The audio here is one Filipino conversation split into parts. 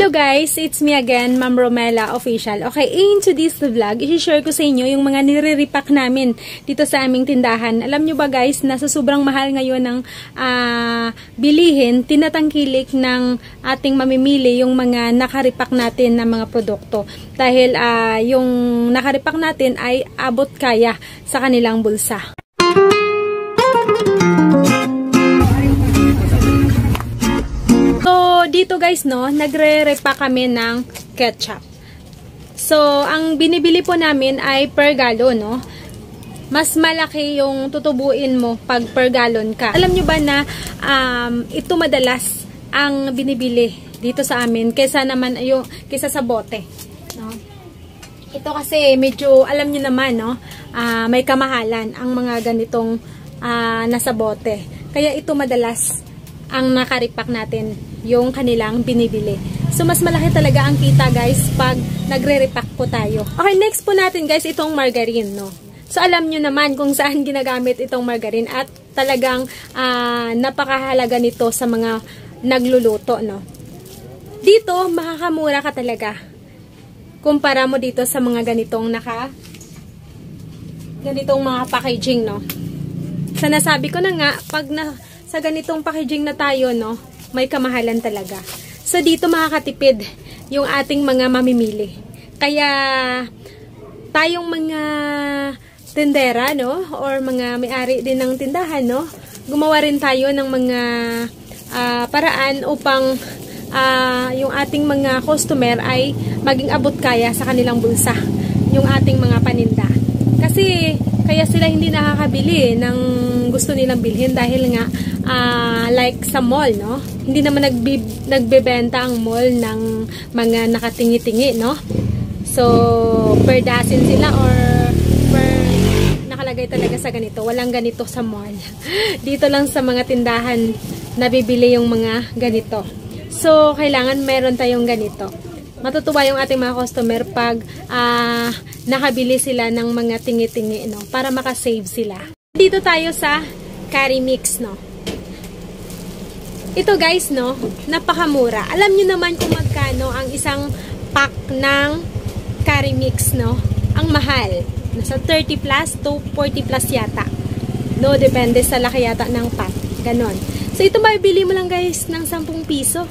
Hello guys, it's me again, Ma'am Romela Official. Okay, in today's vlog, i-share ko sa inyo yung mga nire-repack namin dito sa aming tindahan. Alam nyo ba guys, nasa sobrang mahal ngayon ng bilihin, tinatangkilik ng ating mamimili yung mga nakarepack natin na mga produkto. Dahil yung nakarepack natin ay abot kaya sa kanilang bulsa. So, dito guys, no, nagre-repack kami ng ketchup. So, ang binibili po namin ay per gallon, no. Mas malaki yung tutubuin mo pag per gallon ka. Alam nyo ba na ito madalas ang binibili dito sa amin kaysa naman kaysa sa bote, no. Ito kasi medyo, alam nyo naman, no, may kamahalan ang mga ganitong nasa bote. Kaya ito madalas ang nakarepack natin yung kanilang binibili. So, mas malaki talaga ang kita guys pag nagre-repack po tayo. Okay, next po natin guys itong margarine, no. So, alam nyo naman kung saan ginagamit itong margarine at talagang napakahalaga nito sa mga nagluluto, no. Dito, makakamura ka talaga. Kumpara mo dito sa mga ganitong ganitong mga packaging, no. So, nasabi ko na nga, pag sa ganitong packaging na tayo, no, may kamahalan talaga. So, dito makakatipid yung ating mga mamimili. Kaya, tayong mga tendera, no, or mga may-ari din ng tindahan, no, gumawa rin tayo ng mga paraan upang yung ating mga customer ay maging abot kaya sa kanilang bulsa, yung ating mga paninda. Kasi, kaya sila hindi nakakabili ng gusto nilang bilhin dahil nga like sa mall, no? Hindi naman nagbebenta ang mall ng mga nakatingi-tingi, no? So, per dozen sila or per nakalagay talaga sa ganito. Walang ganito sa mall. Dito lang sa mga tindahan nabibili yung mga ganito. So, kailangan meron tayong ganito. Matutuwa yung ating mga customer pag nakabili sila ng mga tingi-tingi, no? Para makasave sila. Dito tayo sa curry mix, no? Ito guys, no, napakamura. Alam nyo naman kung magkano ang isang pack ng curry mix, no? Ang mahal. Nasa 30 plus to 40 plus yata. No, depende sa laki yata ng pack. Ganon. So, ito mabibili mo lang guys ng 10 piso.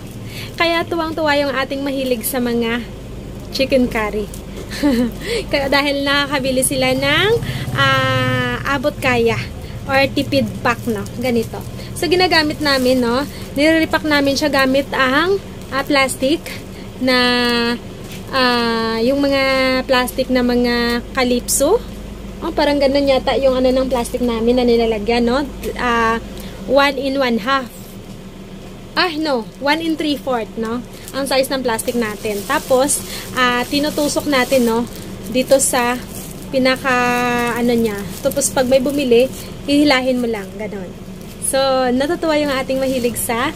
Kaya tuwang-tuwa yung ating mahilig sa mga chicken curry. Kaya dahil nakakabili sila ng abot kaya or tipid pack, no? Ganito. So, ginagamit namin, no? Nire-repack namin siya gamit ang plastic na yung mga plastic na mga Calypso. Oh, parang ganun yata yung ano ng plastic namin na nilalagyan, no? 1 in 1/2. No, 1 in 3/4, no? Ang size ng plastic natin. Tapos, tinutusok natin, no? Dito sa pinaka, niya. Tapos, pag may bumili, hihilahin mo lang. Ganon. So, natutuwa yung ating mahilig sa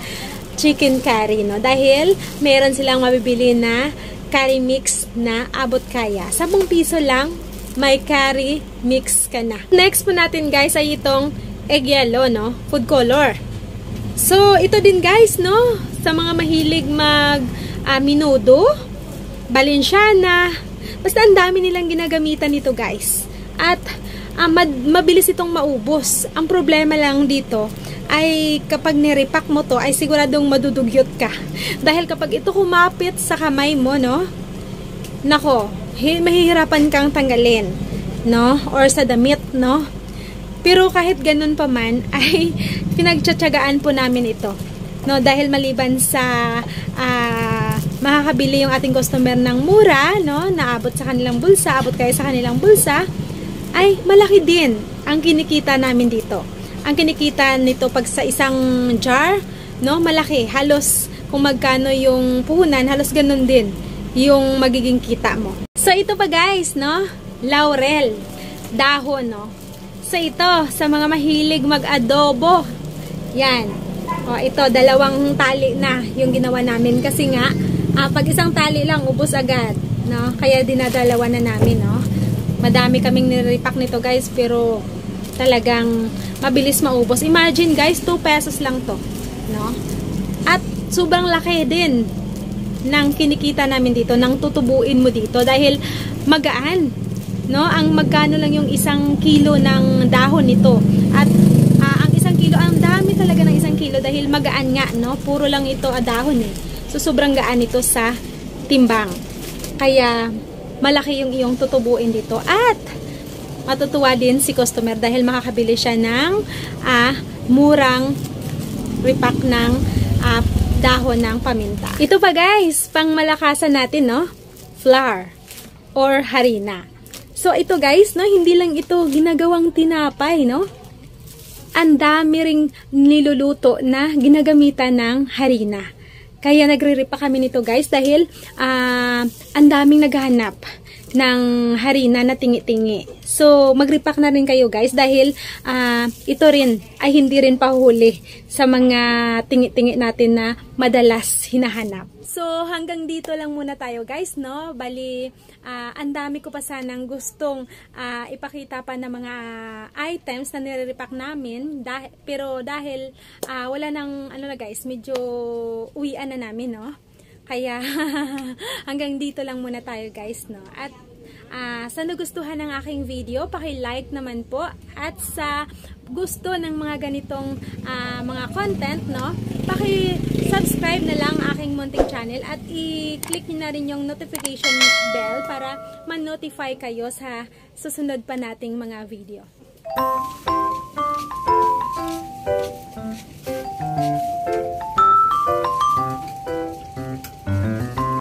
chicken curry, no? Dahil, meron silang mabibili na curry mix na abot kaya. 10 piso lang, may curry mix ka na. Next po natin, guys, ay itong egg yellow, no? Food color. So, ito din guys, no? Sa mga mahilig menudo, Balenciana, basta ang dami nilang ginagamitan nito guys. At mabilis itong maubos. Ang problema lang dito ay kapag nirepack mo to ay siguradong madudugyot ka. Dahil kapag ito kumapit sa kamay mo, no? Nako, mahihirapan kang tanggalin, no? Or sa damit, no? Pero kahit ganun pa man, ay pinagtsatsagaan po namin ito. No, dahil maliban sa makakabili yung ating customer ng mura, no, naabot sa kanilang bulsa, abot kaya sa kanilang bulsa, ay malaki din ang kinikita namin dito. Ang kinikita nito pag sa isang jar, no, malaki. Halos kung magkano yung puhunan, halos ganun din yung magiging kita mo. So ito pa guys, no, laurel, dahon, no. So, ito, sa mga mahilig mag-adobo. Yan. O, ito, 2 tali na yung ginawa namin. Kasi nga, pag isang tali lang, ubos agad. No? Kaya dinadalawa na namin, no? Madami kaming nirepack nito, guys. Pero, talagang mabilis maubos. Imagine, guys, 2 pesos lang to. No? At, sobrang laki din ng kinikita namin dito, ng tutubuin mo dito dahil magaan, no? Ang magkano lang yung 1 kilo ng dahon nito. At ang 1 kilo, ang dami talaga ng 1 kilo dahil magaan nga, no? Puro lang ito dahon eh. So sobrang gaan ito sa timbang. Kaya malaki yung iyong tutubuin dito at matutuwa din si customer dahil makakabili siya ng murang repack ng dahon ng paminta. Ito pa guys, pang malakasan natin, no? Flour or harina. So ito guys, no, hindi lang ito ginagawang tinapay, no? Ang dami ring niluluto na ginagamitan ng harina. Kaya nagre-repack kami nito guys dahil ang daming naghahanap ng harina na tingi-tingi. So, mag-repack na rin kayo guys dahil ito rin ay hindi rin pahuli sa mga tingi-tingi natin na madalas hinahanap. So, hanggang dito lang muna tayo guys, no? Bali, ang dami ko pa sanang gustong ipakita pa ng mga items na nire-repack namin. Pero dahil wala nang, ano na guys, medyo uwian na namin, no? Kaya, hanggang dito lang muna tayo guys, no? At sa nagustuhan ng aking video, paki-like naman po. At sa gusto ng mga ganitong mga content, no? Paki-subscribe na lang aking munting channel at i-click nyo na rin yung notification bell para ma-notify kayo sa susunod pa nating mga video.